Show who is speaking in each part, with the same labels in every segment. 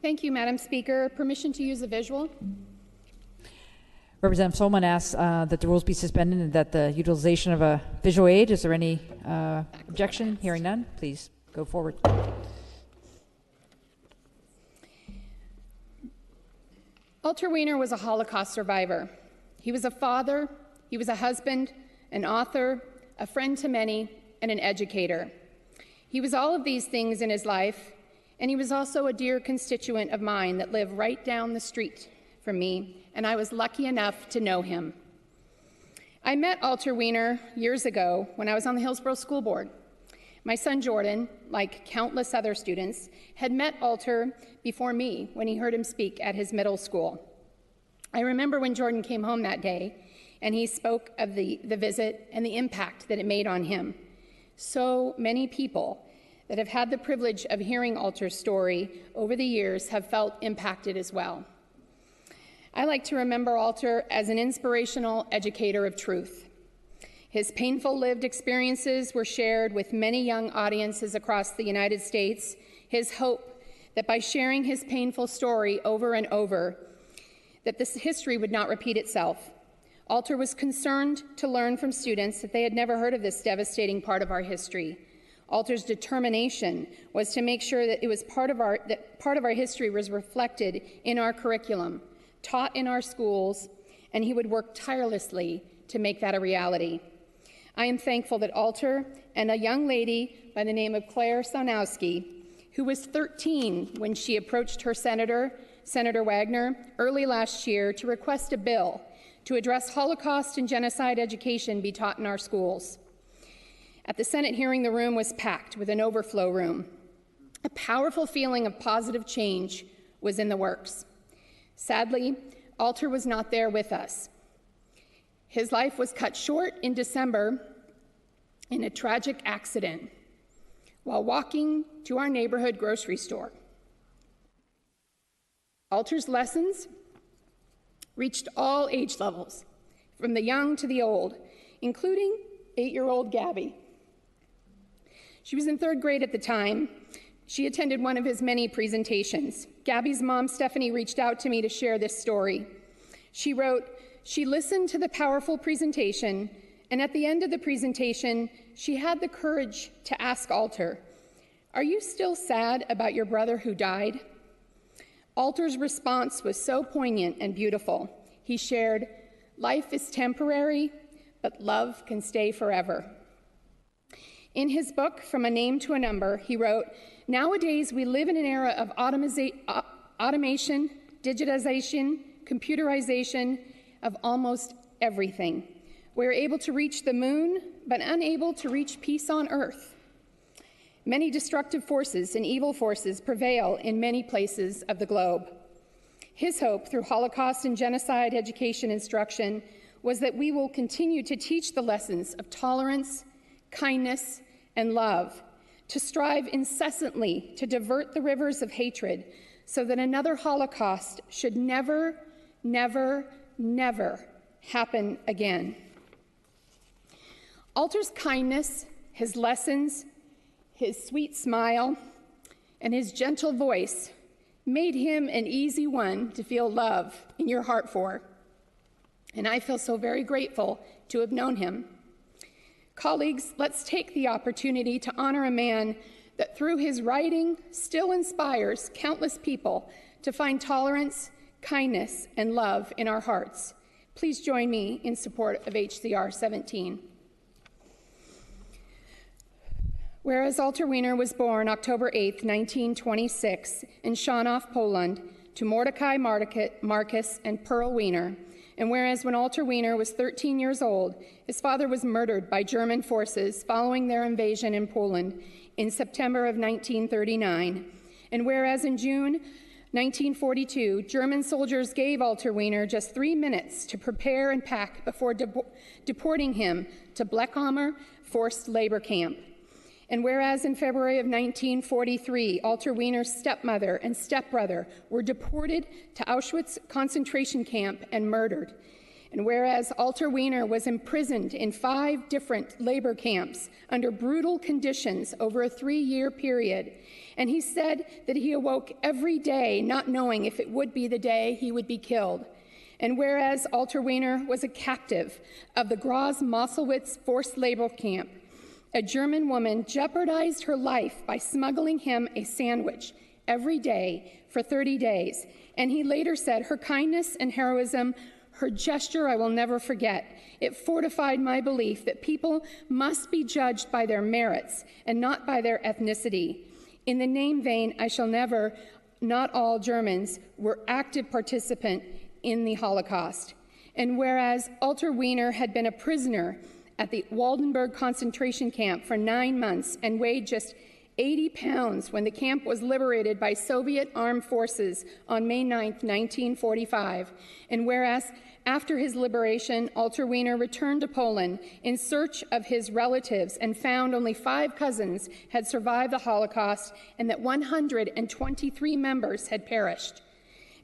Speaker 1: Thank you, Madam Speaker. Permission to use a visual?
Speaker 2: Representative Sollman asks that the rules be suspended and that the utilization of a visual aid. Is there any objection? Hearing none, please go forward.
Speaker 1: Alter Wiener was a Holocaust survivor. He was a father, he was a husband, an author, a friend to many, and an educator. He was all of these things in his life, and he was also a dear constituent of mine that lived right down the street from me, and I was lucky enough to know him. I met Alter Wiener years ago when I was on the Hillsborough School Board. My son Jordan, like countless other students, had met Alter before me when he heard him speak at his middle school. I remember when Jordan came home that day and he spoke of the visit and the impact that it made on him. So many people that have had the privilege of hearing Alter's story over the years have felt impacted as well. I like to remember Alter as an inspirational educator of truth. His painful lived experiences were shared with many young audiences across the United States. His hope that by sharing his painful story over and over, that this history would not repeat itself. Alter was concerned to learn from students that they had never heard of this devastating part of our history. Alter's determination was to make sure that it was part of our history was reflected in our curriculum, taught in our schools, and he would work tirelessly to make that a reality. I am thankful that Alter and a young lady by the name of Claire Saunowski, who was 13 when she approached her Senator Wagner, early last year to request a bill to address Holocaust and genocide education be taught in our schools. At the Senate hearing, the room was packed with an overflow room. A powerful feeling of positive change was in the works. Sadly, Alter was not there with us. His life was cut short in December in a tragic accident while walking to our neighborhood grocery store. Alter's lessons reached all age levels, from the young to the old, including 8-year-old Gabby. She was in 3rd grade at the time. She attended one of his many presentations. Gabby's mom, Stephanie, reached out to me to share this story. She wrote, "She listened to the powerful presentation, and at the end of the presentation, she had the courage to ask Alter, 'Are you still sad about your brother who died?' Alter's response was so poignant and beautiful. He shared, 'Life is temporary, but love can stay forever.' In his book, From a Name to a Number, he wrote, 'Nowadays we live in an era of automation, digitization, computerization of almost everything. We're able to reach the moon, but unable to reach peace on earth. Many destructive forces and evil forces prevail in many places of the globe.' His hope through Holocaust and genocide education instruction was that we will continue to teach the lessons of tolerance, kindness, and love, to strive incessantly to divert the rivers of hatred so that another Holocaust should never, never, never happen again." Alter's kindness, his lessons, his sweet smile, and his gentle voice made him an easy one to feel love in your heart for. And I feel so very grateful to have known him. Colleagues, let's take the opportunity to honor a man that through his writing still inspires countless people to find tolerance, kindness, and love in our hearts. Please join me in support of HCR 17. Whereas Alter Wiener was born October 8, 1926 in Szanów, Poland, to Mordecai Marcus and Pearl Wiener, and whereas when Alter Wiener was 13 years old, his father was murdered by German forces following their invasion in Poland in September of 1939, and whereas in June 1942, German soldiers gave Alter Wiener just 3 minutes to prepare and pack before deporting him to Blechhammer forced labor camp. And whereas in February of 1943, Alter Wiener's stepmother and stepbrother were deported to Auschwitz concentration camp and murdered. And whereas Alter Wiener was imprisoned in 5 different labor camps under brutal conditions over a 3-year period, and he said that he awoke every day not knowing if it would be the day he would be killed. And whereas Alter Wiener was a captive of the Graz-Moselwitz forced labor camp, a German woman jeopardized her life by smuggling him a sandwich every day for 30 days. And he later said, "Her kindness and heroism, her gesture I will never forget. It fortified my belief that people must be judged by their merits and not by their ethnicity. In the name vein, I shall never, not all Germans were active participant in the Holocaust." And whereas Alter Wiener had been a prisoner at the Waldenburg concentration camp for 9 months and weighed just 80 pounds when the camp was liberated by Soviet armed forces on May 9, 1945. And whereas after his liberation, Alter Wiener returned to Poland in search of his relatives and found only 5 cousins had survived the Holocaust and that 123 members had perished.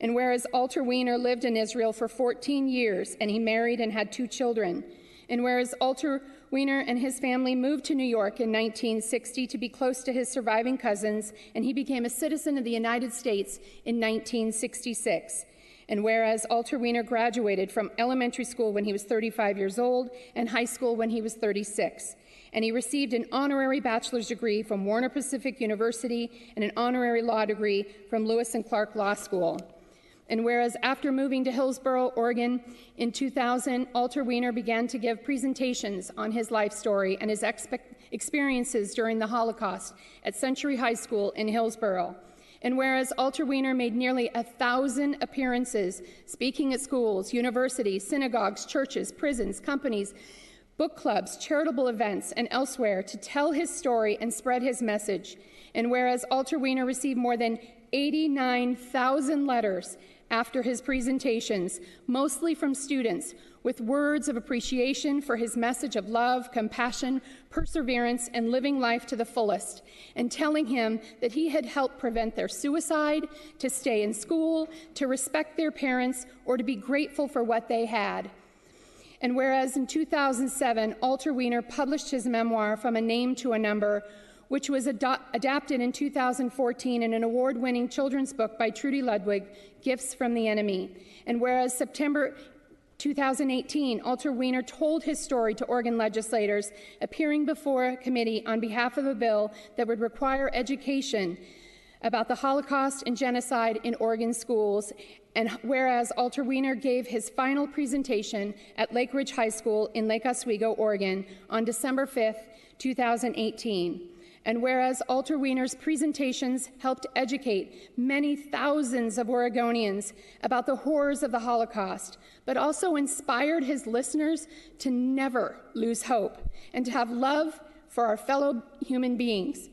Speaker 1: And whereas Alter Wiener lived in Israel for 14 years and he married and had 2 children, and whereas Alter Wiener and his family moved to New York in 1960 to be close to his surviving cousins, and he became a citizen of the United States in 1966. And whereas Alter Wiener graduated from elementary school when he was 35 years old and high school when he was 36. And he received an honorary bachelor's degree from Warner Pacific University and an honorary law degree from Lewis and Clark Law School. And whereas after moving to Hillsboro, Oregon in 2000, Alter Wiener began to give presentations on his life story and his experiences during the Holocaust at Century High School in Hillsboro. And whereas Alter Wiener made nearly 1,000 appearances speaking at schools, universities, synagogues, churches, prisons, companies, book clubs, charitable events, and elsewhere to tell his story and spread his message. And whereas Alter Wiener received more than 89,000 letters after his presentations, mostly from students, with words of appreciation for his message of love, compassion, perseverance, and living life to the fullest, and telling him that he had helped prevent their suicide, to stay in school, to respect their parents, or to be grateful for what they had. And whereas in 2007, Alter Wiener published his memoir, From a Name to a Number, which was adapted in 2014 in an award-winning children's book by Trudy Ludwig, Gifts from the Enemy. And whereas September 2018, Alter Wiener told his story to Oregon legislators, appearing before a committee on behalf of a bill that would require education about the Holocaust and genocide in Oregon schools. And whereas Alter Wiener gave his final presentation at Lake Ridge High School in Lake Oswego, Oregon on December 5th, 2018. And whereas Alter Wiener's presentations helped educate many thousands of Oregonians about the horrors of the Holocaust, but also inspired his listeners to never lose hope and to have love for our fellow human beings.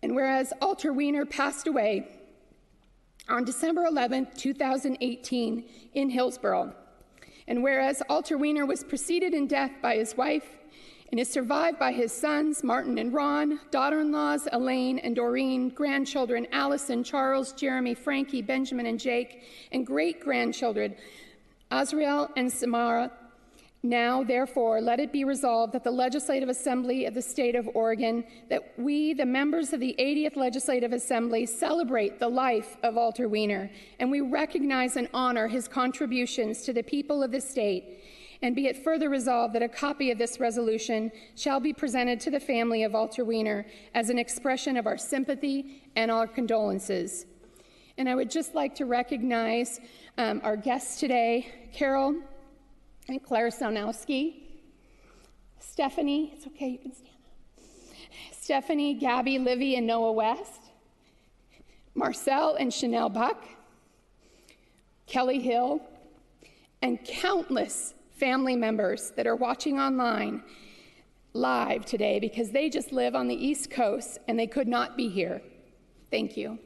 Speaker 1: And whereas Alter Wiener passed away on December 11, 2018 in Hillsboro, and whereas Alter Wiener was preceded in death by his wife and is survived by his sons, Martin and Ron, daughter-in-laws, Elaine and Doreen, grandchildren, Allison, Charles, Jeremy, Frankie, Benjamin, and Jake, and great-grandchildren, Azrael and Samara. Now, therefore, let it be resolved that the Legislative Assembly of the State of Oregon, that we, the members of the 80th Legislative Assembly, celebrate the life of Alter Wiener, and we recognize and honor his contributions to the people of the state. And be it further resolved that a copy of this resolution shall be presented to the family of Alter Wiener as an expression of our sympathy and our condolences. And I would just like to recognize our guests today, Carol and Claire Sonowski, Stephanie, it's okay, you can stand up. Stephanie, Gabby, Livy, and Noah West, Marcel and Chanel Buck, Kelly Hill, and countless family members that are watching online live today because they just live on the East Coast and they could not be here. Thank you.